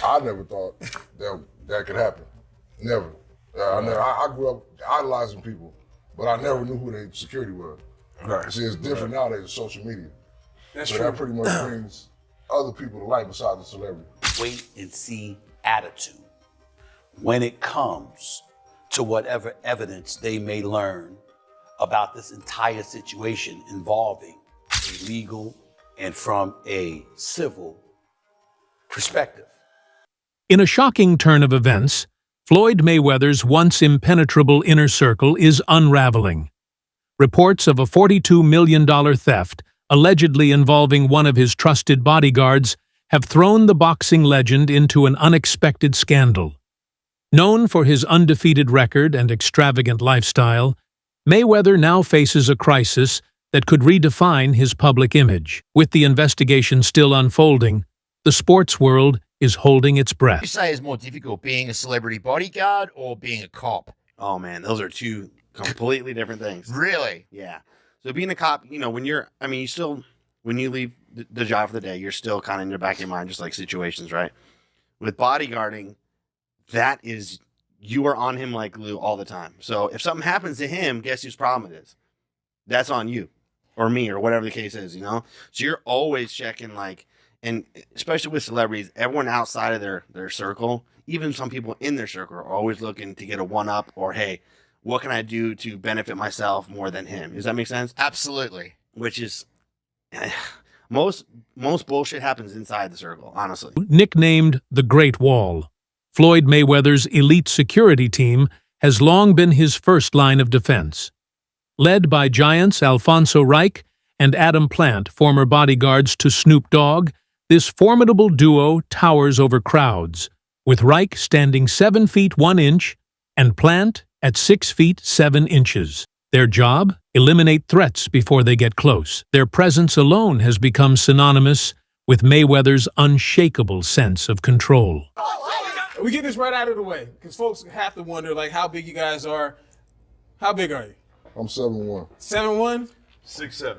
I never thought that could happen. Never. I grew up idolizing people, but I never knew who their security was. Right. See, it's different nowadays with social media. That's so true. That pretty much brings other people to light besides the celebrity. Wait and see attitude when it comes to whatever evidence they may learn about this entire situation involving a legal and from a civil perspective. In a shocking turn of events, Floyd Mayweather's once impenetrable inner circle is unraveling. Reports of a $42 million theft, allegedly involving one of his trusted bodyguards, have thrown the boxing legend into an unexpected scandal. Known for his undefeated record and extravagant lifestyle, Mayweather now faces a crisis that could redefine his public image. With the investigation still unfolding, the sports world is holding its breath. You say is more difficult, being a celebrity bodyguard or being a cop? Oh man, those are two completely different things. Really? Yeah. So being a cop, you know, when you leave the job for the day, you're still kind of in the back of your mind, just like situations, right? With bodyguarding, that is, you are on him like glue all the time. So if something happens to him, guess whose problem it is? That's on you or me or whatever the case is, you know? So you're always checking, like, and especially with celebrities, everyone outside of their circle, even some people in their circle, are always looking to get a one-up or, hey, what can I do to benefit myself more than him? Does that make sense? Absolutely. Which is, most bullshit happens inside the circle, honestly. Nicknamed the Great Wall, Floyd Mayweather's elite security team has long been his first line of defense. Led by giants Alfonso Reich and Adam Plant, former bodyguards to Snoop Dogg, this formidable duo towers over crowds, with Reich standing 7 feet 1 inch and Plant at 6 feet 7 inches. Their job? Eliminate threats before they get close. Their presence alone has become synonymous with Mayweather's unshakable sense of control. We get this right out of the way, because folks have to wonder, like, how big you guys are. How big are you? I'm 7'1". 7'1"? 6'7".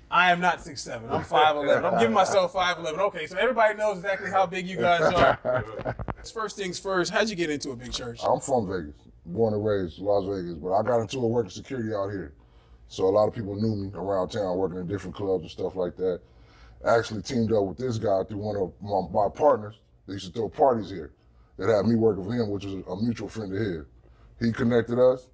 I am not 6'7". I'm 5'11". I'm giving myself 5'11". Okay, so everybody knows exactly how big you guys are. First things first, how'd you get into a big church? I'm from Vegas, born and raised Las Vegas, but I got into it working security out here. So a lot of people knew me around town, working in different clubs and stuff like that. I actually teamed up with this guy through one of my partners. They used to throw parties here that had me working for him, which was a mutual friend of his. He connected us,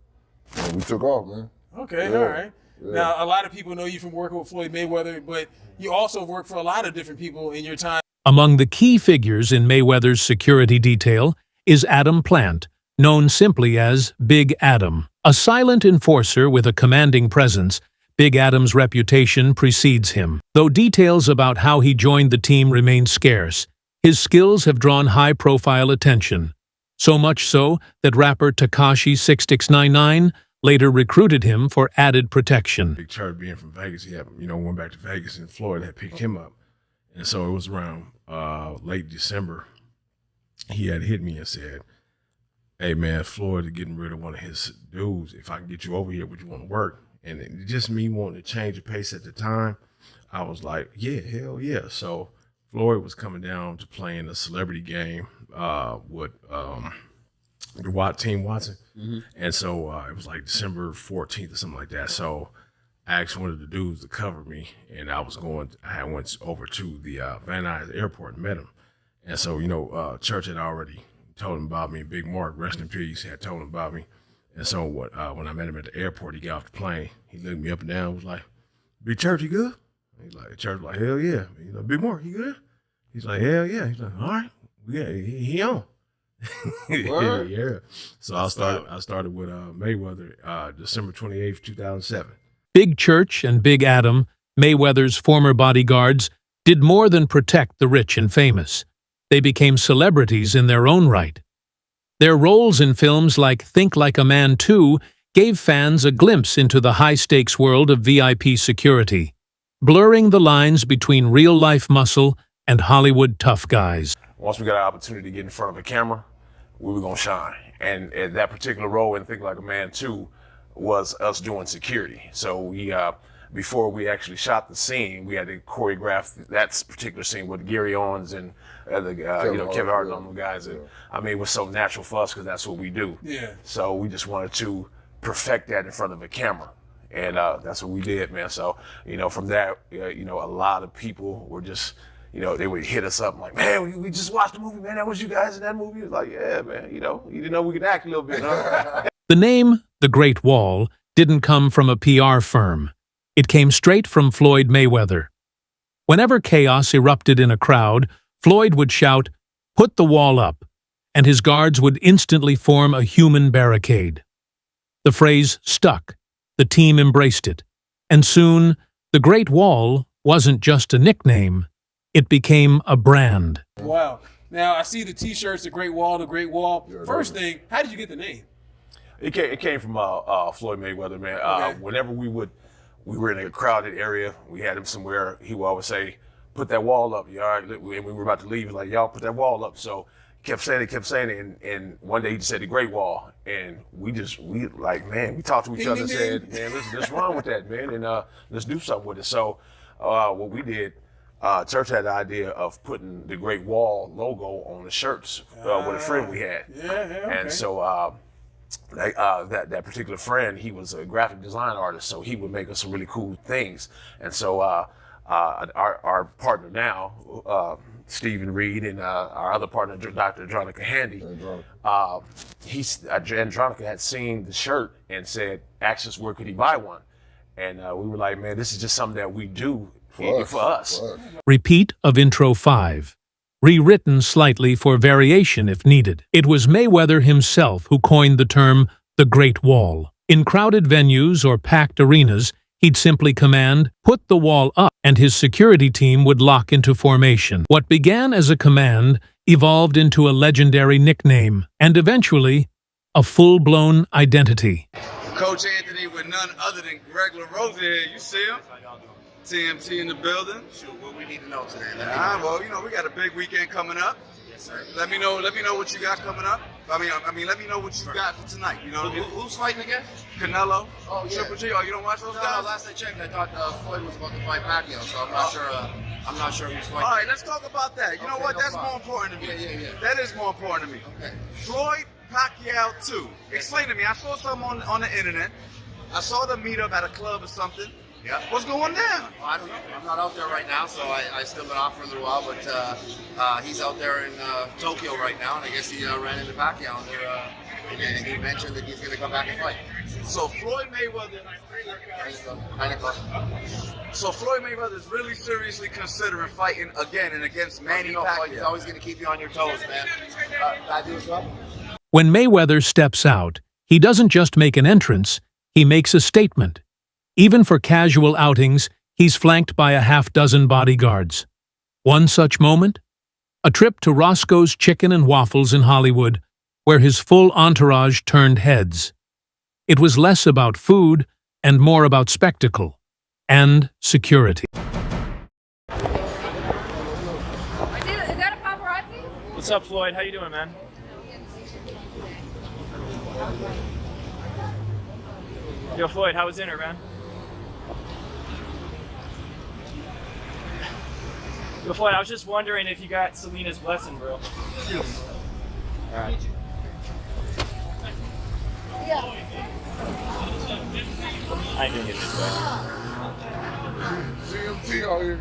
and we took off, man. Okay, Yeah. all right. Yeah. Now, a lot of people know you from working with Floyd Mayweather, but you also work for a lot of different people in your time. Among the key figures in Mayweather's security detail is Adam Plant, known simply as Big Adam. A silent enforcer with a commanding presence, Big Adam's reputation precedes him. Though details about how he joined the team remain scarce, his skills have drawn high-profile attention. So much so that rapper Tekashi 669 later recruited him for added protection. Big Church being from Vegas, he had, went back to Vegas and Floyd had picked him up. And so it was around late December. He had hit me and said, "Hey man, Floyd is getting rid of one of his dudes. If I can get you over here, would you want to work?" And it, just me wanting to change the pace at the time, I was like, yeah, hell yeah. So Floyd was coming down to play in a celebrity game with Team Watson. Mm-hmm. And so it was like December 14th or something like that. So I asked one of the dudes to cover me, and I went over to the Van Nuys airport and met him. And so, Church had already told him about me. Big Mark, rest in peace, had told him about me. And so when I met him at the airport, he got off the plane. He looked me up and down, was like, "Big Church, you good?" He's like, Church, like, "Hell yeah." "Big Mark, you good?" He's like, "Hell yeah." He's like, "All right, yeah, he on." Yeah. So I started with Mayweather December 28th, 2007. Big Church and Big Adam, Mayweather's former bodyguards, did more than protect the rich and famous. They became celebrities in their own right. Their roles in films like Think Like a Man 2 gave fans a glimpse into the high-stakes world of VIP security, blurring the lines between real-life muscle and Hollywood tough guys. Once we got an opportunity to get in front of a camera, we were gonna shine. And that particular role in Think Like a Man 2 was us doing security. So we before we actually shot the scene, we had to choreograph that particular scene with Gary Owens and Kevin Hart and all them guys. And I mean, it was so natural for us because that's what we do. Yeah. So we just wanted to perfect that in front of a camera. And that's what we did, man. So, from that, a lot of people were just, they would hit us up like, man, we just watched the movie, man. That was you guys in that movie? It was like, yeah, man, you didn't know we could act a little bit, huh? The name, The Great Wall, didn't come from a PR firm. It came straight from Floyd Mayweather. Whenever chaos erupted in a crowd, Floyd would shout, "Put the wall up," and his guards would instantly form a human barricade. The phrase stuck. The team embraced it. And soon, The Great Wall wasn't just a nickname. It became a brand. Wow. Now, I see the T-shirts, The Great Wall, The Great Wall. First thing, how did you get the name? It came from Floyd Mayweather, man. Okay. Whenever we were in a crowded area, we had him somewhere, he would always say, "Put that wall up." You all right? And we were about to leave, like, "Y'all put that wall up." So he kept saying it, and one day he just said, "The Great Wall." And we talked to each other and said, "Man, let's run with that, man, and let's do something with it." So what we did, Church had the idea of putting the Great Wall logo on the shirts with a friend we had. Yeah, okay. And so that particular friend, he was a graphic design artist, so he would make us some really cool things. And so our partner now, Stephen Reed, and our other partner, Dr. Andronica Handy, Andronica had seen the shirt and said, asked us where could he buy one. And we were like, man, this is just something that we do for us. Repeat of Intro 5. Rewritten slightly for variation if needed. It was Mayweather himself who coined the term the Great Wall. In crowded venues or packed arenas, he'd simply command, "Put the wall up," and his security team would lock into formation. What began as a command evolved into a legendary nickname, and eventually, a full-blown identity. Coach Anthony with none other than Greg LaRose here. You see him? TMT in the building. Shoot, what we need to know today. Well, we got a big weekend coming up. Yes, sir. Let me know what you got coming up. I mean, let me know what you got for tonight. Who's fighting again? Canelo. Oh, yeah. Triple G. Oh, you don't watch those guys? No, last I checked, I thought Floyd was about to fight Pacquiao, so I'm not sure. I'm not sure who's fighting. All right, let's talk about that. You know what? no That's problem. more important to me. Yeah. That is more important to me. Okay. Floyd Pacquiao 2. Explain to me. I saw something on the internet. I saw them meet up at a club or something. Yeah. What's going down? Well, I don't know. I'm not out there right now, so I still been off for a little while. But he's out there in Tokyo right now, and I guess he ran into Pacquiao and he mentioned that he's going to come back and fight. So Floyd Mayweather. So Floyd Mayweather is really seriously considering fighting again and against Manny Pacquiao. He's always going to keep you on your toes, man. I do as well. When Mayweather steps out, he doesn't just make an entrance, he makes a statement. Even for casual outings, he's flanked by a half-dozen bodyguards. One such moment? A trip to Roscoe's Chicken and Waffles in Hollywood, where his full entourage turned heads. It was less about food and more about spectacle and security. Is that a paparazzi? What's up, Floyd? How you doing, man? Yo, Floyd, how was dinner, man? Yo, Floyd, I was just wondering if you got Selena's blessing, bro. Alright. Yeah. I ain't gonna get this way. CMT out here.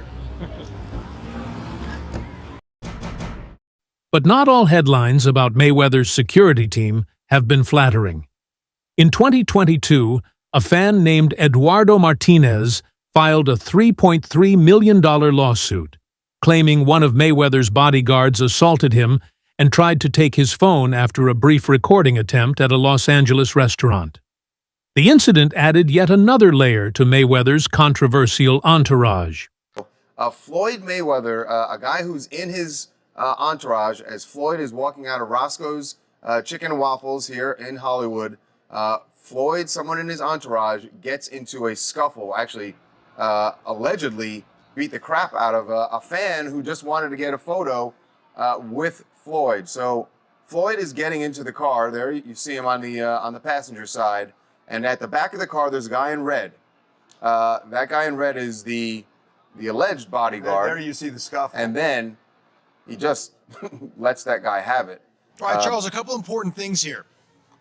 But not all headlines about Mayweather's security team have been flattering. In 2022, a fan named Eduardo Martinez filed a $3.3 million lawsuit, claiming one of Mayweather's bodyguards assaulted him and tried to take his phone after a brief recording attempt at a Los Angeles restaurant. The incident added yet another layer to Mayweather's controversial entourage. Floyd Mayweather, a guy who's in his entourage, as Floyd is walking out of Roscoe's Chicken and Waffles here in Hollywood, Floyd, someone in his entourage, gets into a scuffle, actually allegedly beat the crap out of a fan who just wanted to get a photo with Floyd. So Floyd is getting into the car there. You see him on the passenger side. And at the back of the car, there's a guy in red. That guy in red is the alleged bodyguard. There you see the scuffle. And then he just lets that guy have it. All right, Charles, a couple important things here.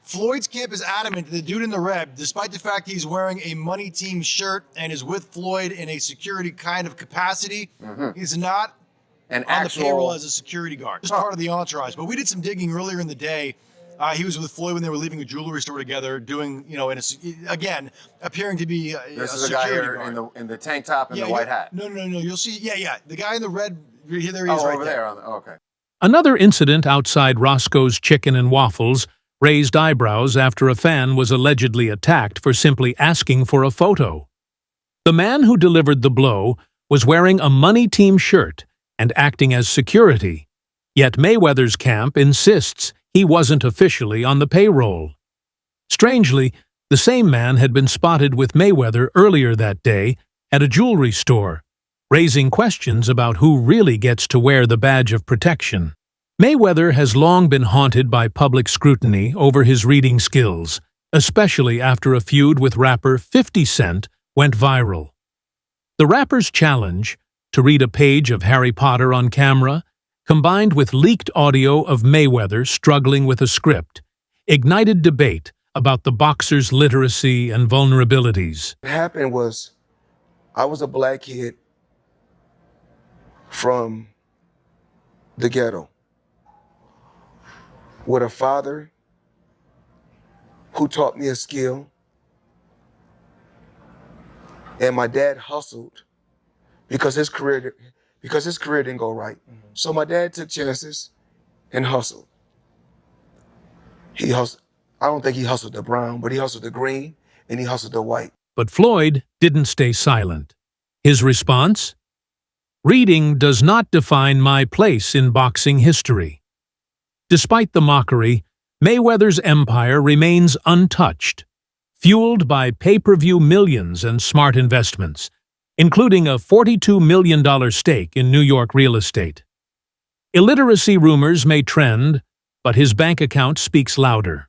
Floyd's camp is adamant that the dude in the red, despite the fact he's wearing a money team shirt and is with Floyd in a security kind of capacity, he's not on the payroll as a security guard. Just part of the entourage. But we did some digging earlier in the day. He was with Floyd when they were leaving a jewelry store together, doing, again, appearing to be This a is a guy security here guard. in the tank top and the white hat. No. You'll see. Yeah. The guy in the red, there he is right over there. Okay. Another incident outside Roscoe's Chicken and Waffles raised eyebrows after a fan was allegedly attacked for simply asking for a photo. The man who delivered the blow was wearing a money team shirt and acting as security, yet Mayweather's camp insists he wasn't officially on the payroll. Strangely, the same man had been spotted with Mayweather earlier that day at a jewelry store, raising questions about who really gets to wear the badge of protection. Mayweather has long been haunted by public scrutiny over his reading skills, especially after a feud with rapper 50 Cent went viral. The rapper's challenge, to read a page of Harry Potter on camera, combined with leaked audio of Mayweather struggling with a script, ignited debate about the boxer's literacy and vulnerabilities. What happened was, I was a black kid from the ghetto with a father who taught me a skill, and my dad hustled because his career didn't go right. So my dad took chances and hustled. He hustled. I don't think he hustled the brown, but he hustled the green and he hustled the white. But Floyd didn't stay silent. His response? Reading does not define my place in boxing history. Despite the mockery, Mayweather's empire remains untouched, fueled by pay-per-view millions and smart investments, including a $42 million stake in New York real estate. Illiteracy rumors may trend, but his bank account speaks louder.